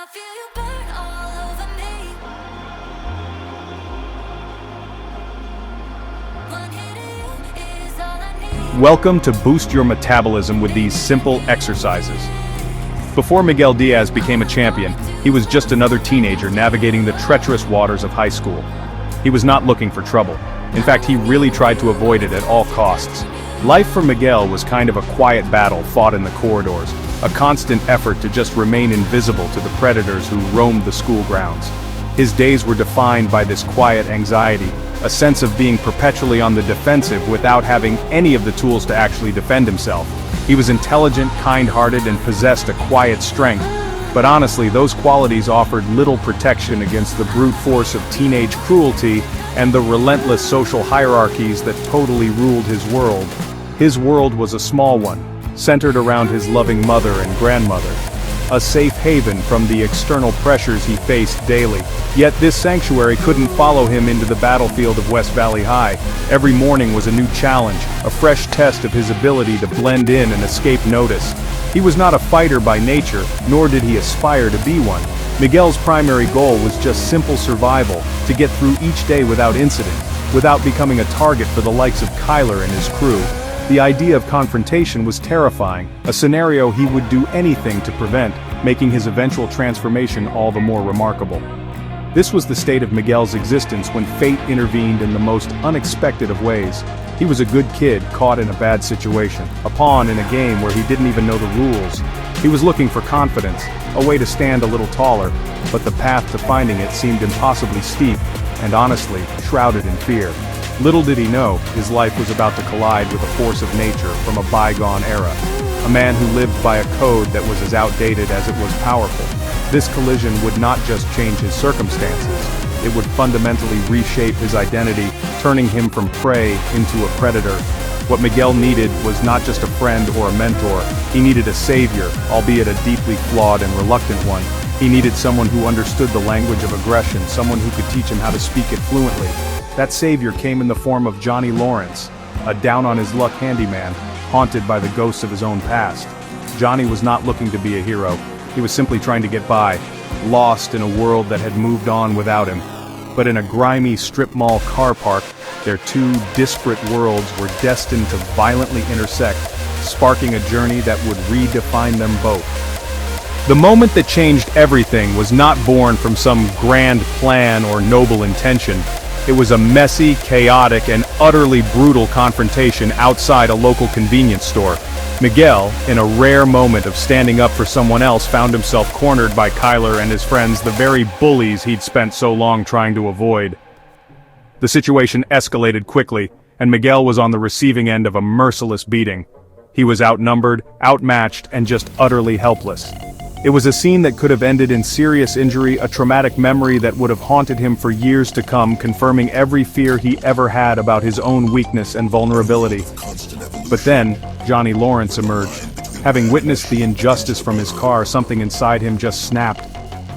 I feel you burn all over me. One hit of you is all I need. Welcome to boost your metabolism with these simple exercises. Before Miguel Diaz became a champion, he was just another teenager navigating the treacherous waters of high school. He was not looking for trouble. In fact, he really tried to avoid it at all costs. Life for Miguel was kind of a quiet battle fought in the corridors, a constant effort to just remain invisible to the predators who roamed the school grounds. His days were defined by this quiet anxiety, a sense of being perpetually on the defensive without having any of the tools to actually defend himself. He was intelligent, kind-hearted, and possessed a quiet strength, but honestly, those qualities offered little protection against the brute force of teenage cruelty and the relentless social hierarchies that totally ruled his world. His world was a small one, centered around his loving mother and grandmother, a safe haven from the external pressures he faced daily. Yet this sanctuary couldn't follow him into the battlefield of West Valley High. Every morning was a new challenge, a fresh test of his ability to blend in and escape notice. He was not a fighter by nature, nor did he aspire to be one. Miguel's primary goal was just simple survival, to get through each day without incident, without becoming a target for the likes of Kyler and his crew. The idea of confrontation was terrifying, a scenario he would do anything to prevent, making his eventual transformation all the more remarkable. This was the state of Miguel's existence when fate intervened in the most unexpected of ways. He was a good kid caught in a bad situation, a pawn in a game where he didn't even know the rules. He was looking for confidence, a way to stand a little taller, but the path to finding it seemed impossibly steep, and honestly, shrouded in fear. Little did he know, his life was about to collide with a force of nature from a bygone era. A man who lived by a code that was as outdated as it was powerful. This collision would not just change his circumstances, it would fundamentally reshape his identity, turning him from prey into a predator. What Miguel needed was not just a friend or a mentor, he needed a savior, albeit a deeply flawed and reluctant one. He needed someone who understood the language of aggression, someone who could teach him how to speak it fluently. That savior came in the form of Johnny Lawrence, a down-on-his-luck handyman, haunted by the ghosts of his own past. Johnny was not looking to be a hero, he was simply trying to get by, lost in a world that had moved on without him. But in a grimy strip mall car park, their two disparate worlds were destined to violently intersect, sparking a journey that would redefine them both. The moment that changed everything was not born from some grand plan or noble intention. It was a messy, chaotic, and utterly brutal confrontation outside a local convenience store. Miguel, in a rare moment of standing up for someone else, found himself cornered by Kyler and his friends, the very bullies he'd spent so long trying to avoid. The situation escalated quickly, and Miguel was on the receiving end of a merciless beating. He was outnumbered, outmatched, and just utterly helpless. It was a scene that could have ended in serious injury, a traumatic memory that would have haunted him for years to come, confirming every fear he ever had about his own weakness and vulnerability. But then, Johnny Lawrence emerged. Having witnessed the injustice from his car, something inside him just snapped.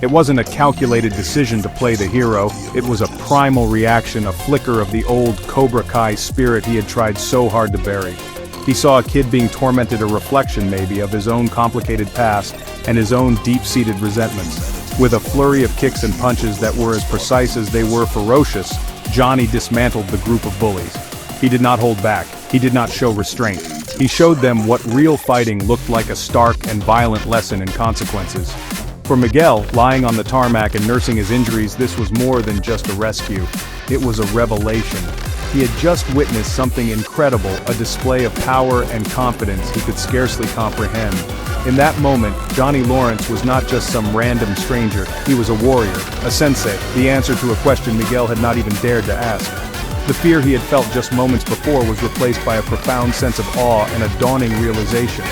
It wasn't a calculated decision to play the hero, it was a primal reaction, a flicker of the old Cobra Kai spirit he had tried so hard to bury. He saw a kid being tormented, a reflection maybe of his own complicated past and his own deep-seated resentments. With a flurry of kicks and punches that were as precise as they were ferocious, Johnny dismantled the group of bullies. He did not hold back, he did not show restraint. He showed them what real fighting looked like, a stark and violent lesson in consequences. For Miguel, lying on the tarmac and nursing his injuries, this was more than just a rescue. It was a revelation. He had just witnessed something incredible, a display of power and confidence he could scarcely comprehend. In that moment, Johnny Lawrence was not just some random stranger, he was a warrior, a sensei, the answer to a question Miguel had not even dared to ask. The fear he had felt just moments before was replaced by a profound sense of awe and a dawning realization.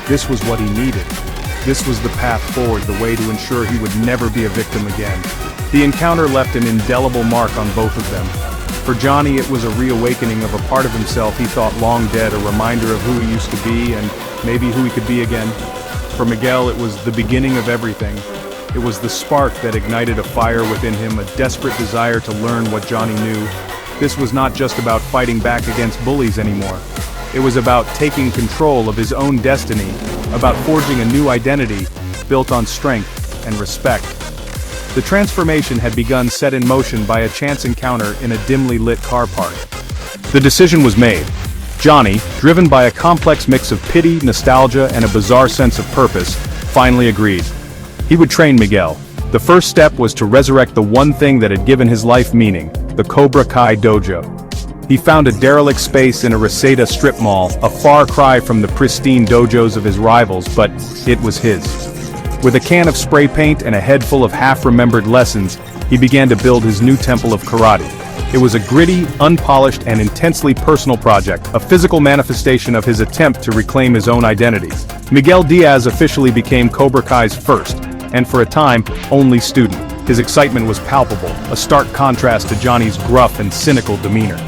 This was what he needed. This was the path forward, the way to ensure he would never be a victim again. The encounter left an indelible mark on both of them. For Johnny, it was a reawakening of a part of himself he thought long dead, a reminder of who he used to be and maybe who he could be again. For Miguel, it was the beginning of everything. It was the spark that ignited a fire within him, a desperate desire to learn what Johnny knew. This was not just about fighting back against bullies anymore. It was about taking control of his own destiny, about forging a new identity, built on strength, and respect. The transformation had begun, set in motion by a chance encounter in a dimly lit car park. The decision was made. Johnny, driven by a complex mix of pity, nostalgia, and a bizarre sense of purpose, finally agreed. He would train Miguel. The first step was to resurrect the one thing that had given his life meaning, the Cobra Kai Dojo. He found a derelict space in a Reseda strip mall, a far cry from the pristine dojos of his rivals, but it was his. With a can of spray paint and a head full of half-remembered lessons, he began to build his new temple of karate. It was a gritty, unpolished, and intensely personal project, a physical manifestation of his attempt to reclaim his own identity. Miguel Diaz officially became Cobra Kai's first, and for a time, only student. His excitement was palpable, a stark contrast to Johnny's gruff and cynical demeanor.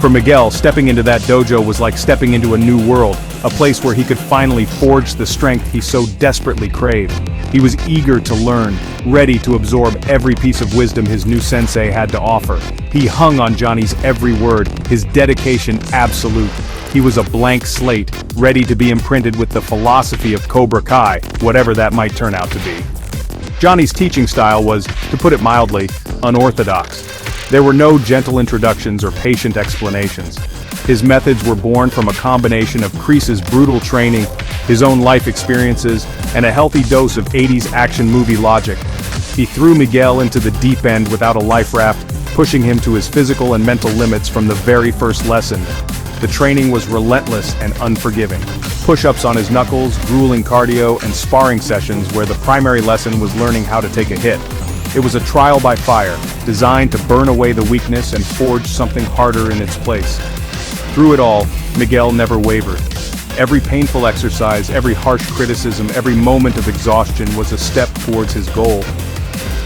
For Miguel, stepping into that dojo was like stepping into a new world, a place where he could finally forge the strength he so desperately craved. He was eager to learn, ready to absorb every piece of wisdom his new sensei had to offer. He hung on Johnny's every word, his dedication absolute. He was a blank slate, ready to be imprinted with the philosophy of Cobra Kai, whatever that might turn out to be. Johnny's teaching style was, to put it mildly, unorthodox. There were no gentle introductions or patient explanations. His methods were born from a combination of Kreese's brutal training, his own life experiences, and a healthy dose of 80s action movie logic. He threw Miguel into the deep end without a life raft, pushing him to his physical and mental limits from the very first lesson. The training was relentless and unforgiving. Push-ups on his knuckles, grueling cardio, and sparring sessions where the primary lesson was learning how to take a hit. It was a trial by fire, designed to burn away the weakness and forge something harder in its place. Through it all, Miguel never wavered. Every painful exercise, every harsh criticism, every moment of exhaustion was a step towards his goal.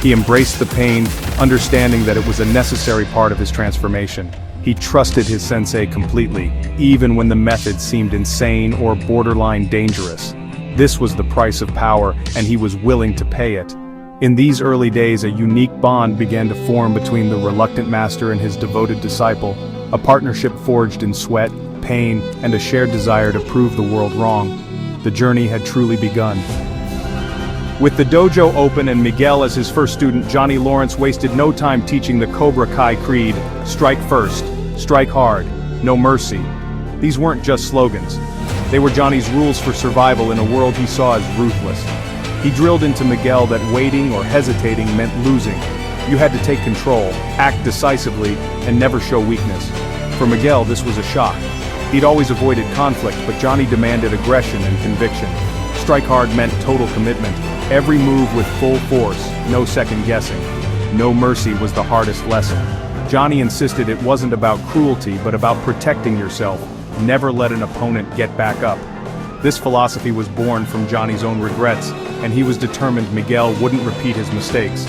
He embraced the pain, understanding that it was a necessary part of his transformation. He trusted his sensei completely, even when the method seemed insane or borderline dangerous. This was the price of power, and he was willing to pay it. In these early days, a unique bond began to form between the reluctant master and his devoted disciple, a partnership forged in sweat, pain, and a shared desire to prove the world wrong. The journey had truly begun. With the dojo open and Miguel as his first student, Johnny Lawrence wasted no time teaching the Cobra Kai creed: strike first, strike hard, no mercy. These weren't just slogans. They were Johnny's rules for survival in a world he saw as ruthless. He drilled into Miguel that waiting or hesitating meant losing. You had to take control, act decisively, and never show weakness. For Miguel, this was a shock. He'd always avoided conflict, but Johnny demanded aggression and conviction. Strike hard meant total commitment. Every move with full force, no second guessing. No mercy was the hardest lesson. Johnny insisted it wasn't about cruelty, but about protecting yourself. Never let an opponent get back up. This philosophy was born from Johnny's own regrets, and he was determined Miguel wouldn't repeat his mistakes.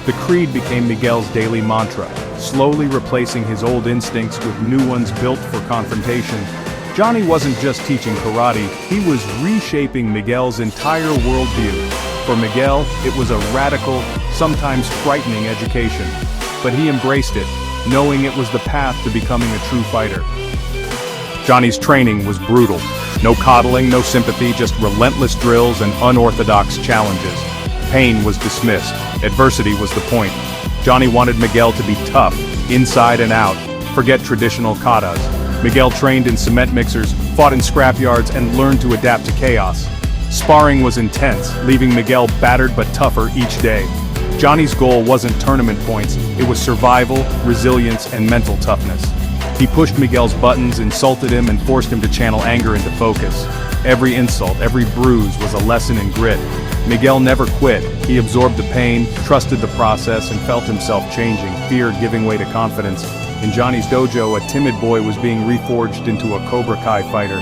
The creed became Miguel's daily mantra, slowly replacing his old instincts with new ones built for confrontation. Johnny wasn't just teaching karate, he was reshaping Miguel's entire worldview. For Miguel, it was a radical, sometimes frightening education. But he embraced it, knowing it was the path to becoming a true fighter. Johnny's training was brutal. No coddling, no sympathy, just relentless drills and unorthodox challenges. Pain was dismissed. Adversity was the point. Johnny wanted Miguel to be tough, inside and out. Forget traditional katas. Miguel trained in cement mixers, fought in scrapyards, and learned to adapt to chaos. Sparring was intense, leaving Miguel battered but tougher each day. Johnny's goal wasn't tournament points, it was survival, resilience, and mental toughness. He pushed Miguel's buttons, insulted him, and forced him to channel anger into focus. Every insult, every bruise was a lesson in grit. Miguel never quit. He absorbed the pain, trusted the process, and felt himself changing, fear giving way to confidence. In Johnny's dojo, a timid boy was being reforged into a Cobra Kai fighter.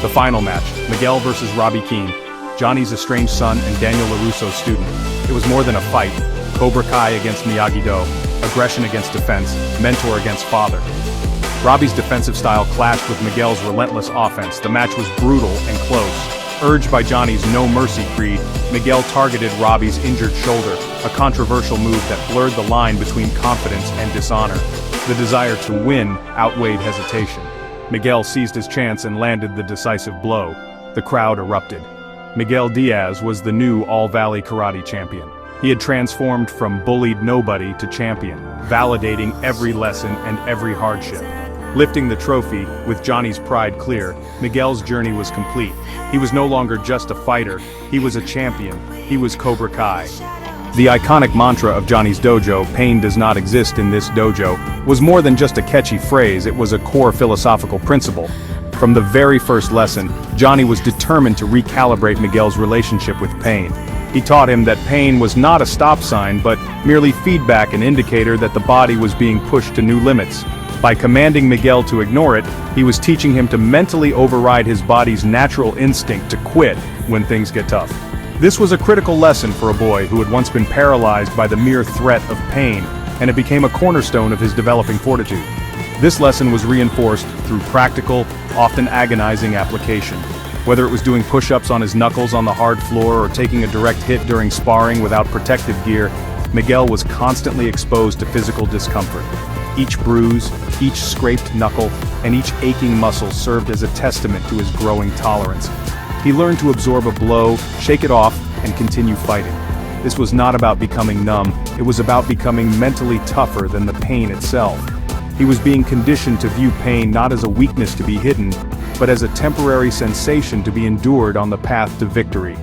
The final match, Miguel versus Robbie Keane, Johnny's estranged son and Daniel LaRusso's student. It was more than a fight. Cobra Kai against Miyagi-Do, aggression against defense, mentor against father. Robbie's defensive style clashed with Miguel's relentless offense. The match was brutal and close. Urged by Johnny's no-mercy creed, Miguel targeted Robbie's injured shoulder, a controversial move that blurred the line between confidence and dishonor. The desire to win outweighed hesitation. Miguel seized his chance and landed the decisive blow. The crowd erupted. Miguel Diaz was the new All-Valley Karate champion. He had transformed from bullied nobody to champion, validating every lesson and every hardship. Lifting the trophy, with Johnny's pride clear, Miguel's journey was complete. He was no longer just a fighter, he was a champion. He was Cobra Kai. The iconic mantra of Johnny's dojo, "Pain does not exist in this dojo," was more than just a catchy phrase, it was a core philosophical principle. From the very first lesson, Johnny was determined to recalibrate Miguel's relationship with pain. He taught him that pain was not a stop sign, but merely feedback, an indicator that the body was being pushed to new limits. By commanding Miguel to ignore it, he was teaching him to mentally override his body's natural instinct to quit when things get tough. This was a critical lesson for a boy who had once been paralyzed by the mere threat of pain, and it became a cornerstone of his developing fortitude. This lesson was reinforced through practical, often agonizing application. Whether it was doing push-ups on his knuckles on the hard floor or taking a direct hit during sparring without protective gear, Miguel was constantly exposed to physical discomfort. Each bruise, each scraped knuckle, and each aching muscle served as a testament to his growing tolerance. He learned to absorb a blow, shake it off, and continue fighting. This was not about becoming numb, it was about becoming mentally tougher than the pain itself. He was being conditioned to view pain not as a weakness to be hidden, but as a temporary sensation to be endured on the path to victory.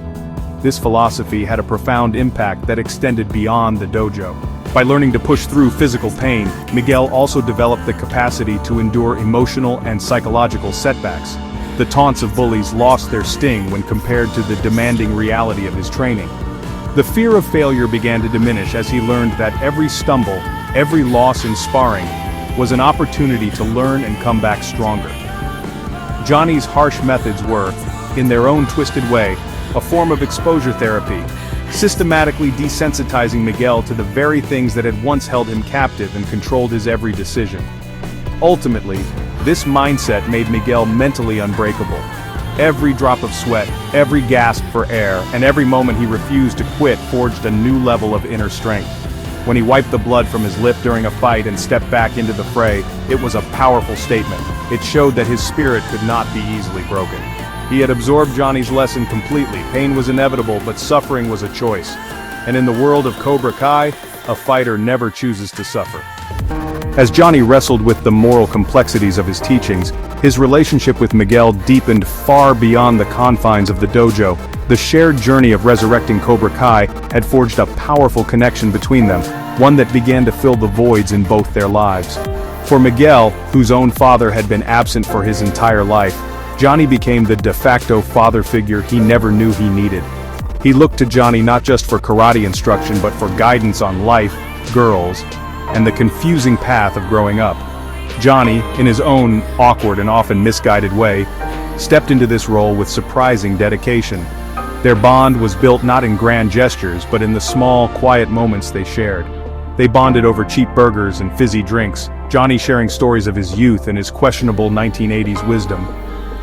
This philosophy had a profound impact that extended beyond the dojo. By learning to push through physical pain, Miguel also developed the capacity to endure emotional and psychological setbacks. The taunts of bullies lost their sting when compared to the demanding reality of his training. The fear of failure began to diminish as he learned that every stumble, every loss in sparring, was an opportunity to learn and come back stronger. Johnny's harsh methods were, in their own twisted way, a form of exposure therapy, systematically desensitizing Miguel to the very things that had once held him captive and controlled his every decision. Ultimately, this mindset made Miguel mentally unbreakable. Every drop of sweat, every gasp for air, and every moment he refused to quit forged a new level of inner strength. When he wiped the blood from his lip during a fight and stepped back into the fray, it was a powerful statement. It showed that his spirit could not be easily broken. He had absorbed Johnny's lesson completely. Pain was inevitable, but suffering was a choice. And in the world of Cobra Kai, a fighter never chooses to suffer. As Johnny wrestled with the moral complexities of his teachings, his relationship with Miguel deepened far beyond the confines of the dojo. The shared journey of resurrecting Cobra Kai had forged a powerful connection between them, one that began to fill the voids in both their lives. For Miguel, whose own father had been absent for his entire life, Johnny became the de facto father figure he never knew he needed. He looked to Johnny not just for karate instruction but for guidance on life, girls, and the confusing path of growing up. Johnny, in his own awkward and often misguided way, stepped into this role with surprising dedication. Their bond was built not in grand gestures but in the small, quiet moments they shared. They bonded over cheap burgers and fizzy drinks, Johnny sharing stories of his youth and his questionable 1980s wisdom.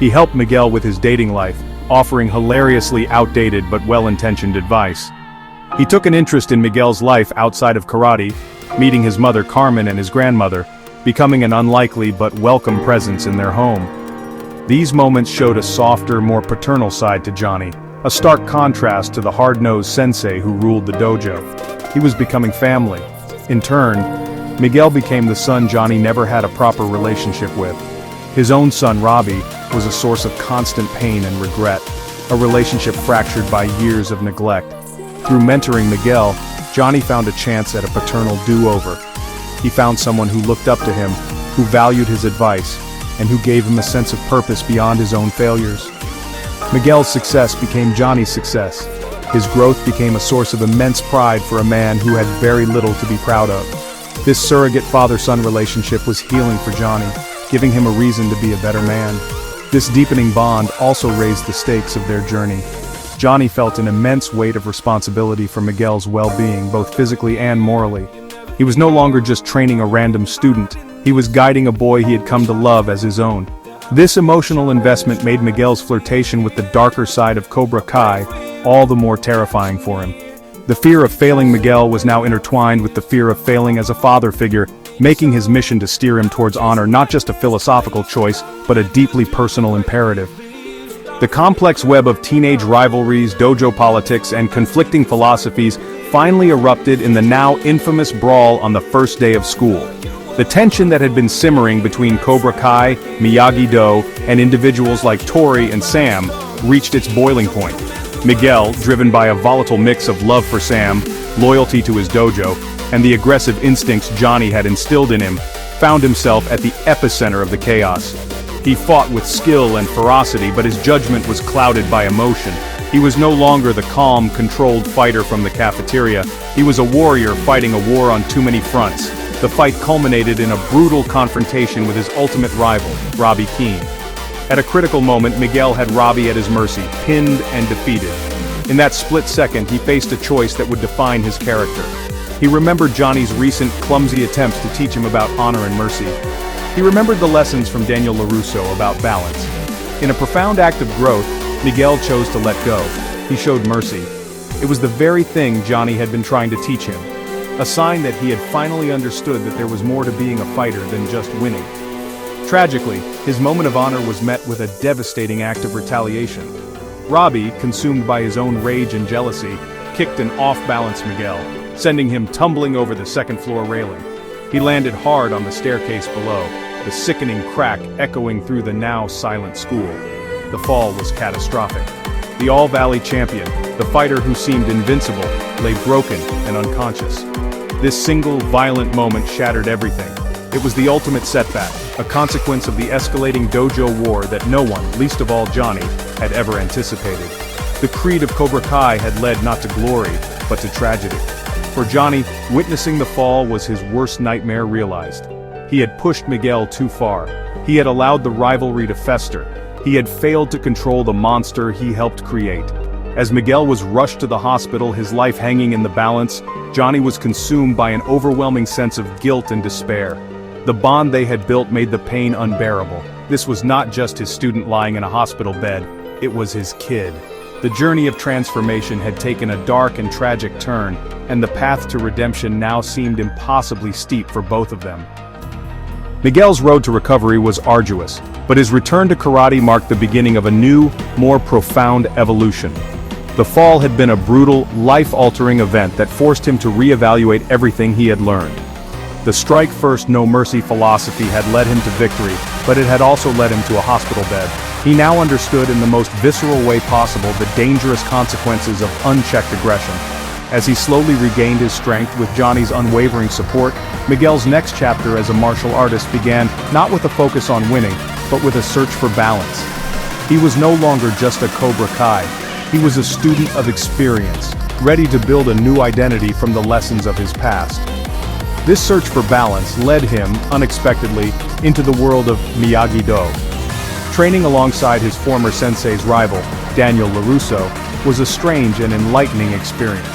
He helped Miguel with his dating life, offering hilariously outdated but well-intentioned advice. He took an interest in Miguel's life outside of karate, meeting his mother Carmen and his grandmother, becoming an unlikely but welcome presence in their home. These moments showed a softer, more paternal side to Johnny, a stark contrast to the hard-nosed sensei who ruled the dojo. He was becoming family. In turn, Miguel became the son Johnny never had a proper relationship with. His own son, Robbie, was a source of constant pain and regret, a relationship fractured by years of neglect. Through mentoring Miguel, Johnny found a chance at a paternal do-over. He found someone who looked up to him, who valued his advice, and who gave him a sense of purpose beyond his own failures. Miguel's success became Johnny's success. His growth became a source of immense pride for a man who had very little to be proud of. This surrogate father-son relationship was healing for Johnny, giving him a reason to be a better man. This deepening bond also raised the stakes of their journey. Johnny felt an immense weight of responsibility for Miguel's well-being, both physically and morally. He was no longer just training a random student, he was guiding a boy he had come to love as his own. This emotional investment made Miguel's flirtation with the darker side of Cobra Kai all the more terrifying for him. The fear of failing Miguel was now intertwined with the fear of failing as a father figure, making his mission to steer him towards honor not just a philosophical choice, but a deeply personal imperative. The complex web of teenage rivalries, dojo politics, and conflicting philosophies finally erupted in the now infamous brawl on the first day of school. The tension that had been simmering between Cobra Kai, Miyagi-Do, and individuals like Tori and Sam reached its boiling point. Miguel, driven by a volatile mix of love for Sam, loyalty to his dojo, and the aggressive instincts Johnny had instilled in him, found himself at the epicenter of the chaos. He fought with skill and ferocity, but his judgment was clouded by emotion. He was no longer the calm, controlled fighter from the cafeteria. He was a warrior fighting a war on too many fronts. The fight culminated in a brutal confrontation with his ultimate rival, Robbie Keane. At a critical moment, Miguel had Robbie at his mercy, pinned and defeated. In that split second, he faced a choice that would define his character. He remembered Johnny's recent clumsy attempts to teach him about honor and mercy. He remembered the lessons from Daniel LaRusso about balance. In a profound act of growth, Miguel chose to let go. He showed mercy. It was the very thing Johnny had been trying to teach him. A sign that he had finally understood that there was more to being a fighter than just winning. Tragically, his moment of honor was met with a devastating act of retaliation. Robbie, consumed by his own rage and jealousy, kicked an off-balance Miguel, sending him tumbling over the second-floor railing. He landed hard on the staircase below, the sickening crack echoing through the now silent school. The fall was catastrophic. The All-Valley champion, the fighter who seemed invincible, lay broken and unconscious. This single, violent moment shattered everything. It was the ultimate setback, a consequence of the escalating dojo war that no one, least of all Johnny, had ever anticipated. The creed of Cobra Kai had led not to glory, but to tragedy. For Johnny, witnessing the fall was his worst nightmare realized. He had pushed Miguel too far. He had allowed the rivalry to fester. He had failed to control the monster he helped create. As Miguel was rushed to the hospital, his life hanging in the balance, Johnny was consumed by an overwhelming sense of guilt and despair. The bond they had built made the pain unbearable. This was not just his student lying in a hospital bed, it was his kid. The journey of transformation had taken a dark and tragic turn, and the path to redemption now seemed impossibly steep for both of them. Miguel's road to recovery was arduous, but his return to karate marked the beginning of a new, more profound evolution. The fall had been a brutal, life-altering event that forced him to reevaluate everything he had learned. The strike-first, no-mercy philosophy had led him to victory, but it had also led him to a hospital bed. He now understood in the most visceral way possible the dangerous consequences of unchecked aggression. As he slowly regained his strength with Johnny's unwavering support, Miguel's next chapter as a martial artist began not with a focus on winning, but with a search for balance. He was no longer just a Cobra Kai. He was a student of experience, ready to build a new identity from the lessons of his past. This search for balance led him, unexpectedly, into the world of Miyagi-Do. Training alongside his former sensei's rival, Daniel LaRusso, was a strange and enlightening experience.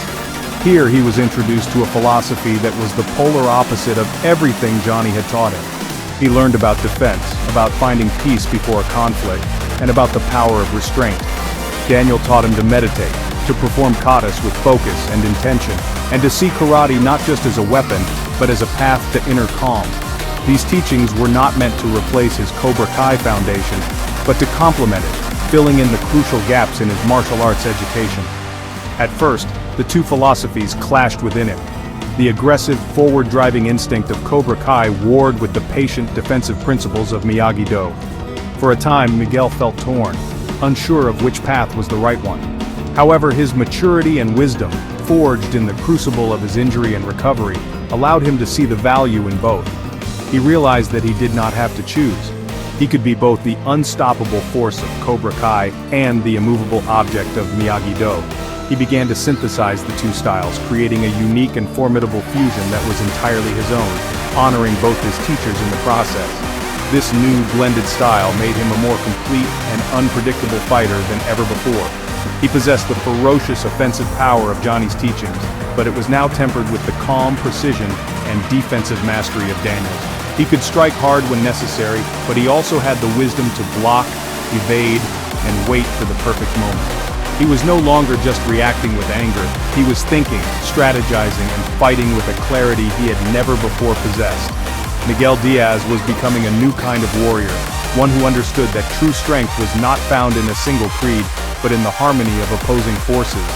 Here he was introduced to a philosophy that was the polar opposite of everything Johnny had taught him. He learned about defense, about finding peace before a conflict, and about the power of restraint. Daniel taught him to meditate, to perform katas with focus and intention, and to see karate not just as a weapon, but as a path to inner calm. These teachings were not meant to replace his Cobra Kai foundation, but to complement it, filling in the crucial gaps in his martial arts education. At first, the two philosophies clashed within him. The aggressive, forward-driving instinct of Cobra Kai warred with the patient, defensive principles of Miyagi-Do. For a time, Miguel felt torn, unsure of which path was the right one. However, his maturity and wisdom, forged in the crucible of his injury and recovery, allowed him to see the value in both. He realized that he did not have to choose. He could be both the unstoppable force of Cobra Kai and the immovable object of Miyagi-Do. He began to synthesize the two styles, creating a unique and formidable fusion that was entirely his own, honoring both his teachers in the process. This new, blended style made him a more complete and unpredictable fighter than ever before. He possessed the ferocious offensive power of Johnny's teachings, but it was now tempered with the calm precision and defensive mastery of Daniels. He could strike hard when necessary, but he also had the wisdom to block, evade, and wait for the perfect moment. He was no longer just reacting with anger, he was thinking, strategizing, and fighting with a clarity he had never before possessed. Miguel Diaz was becoming a new kind of warrior, one who understood that true strength was not found in a single creed, but in the harmony of opposing forces.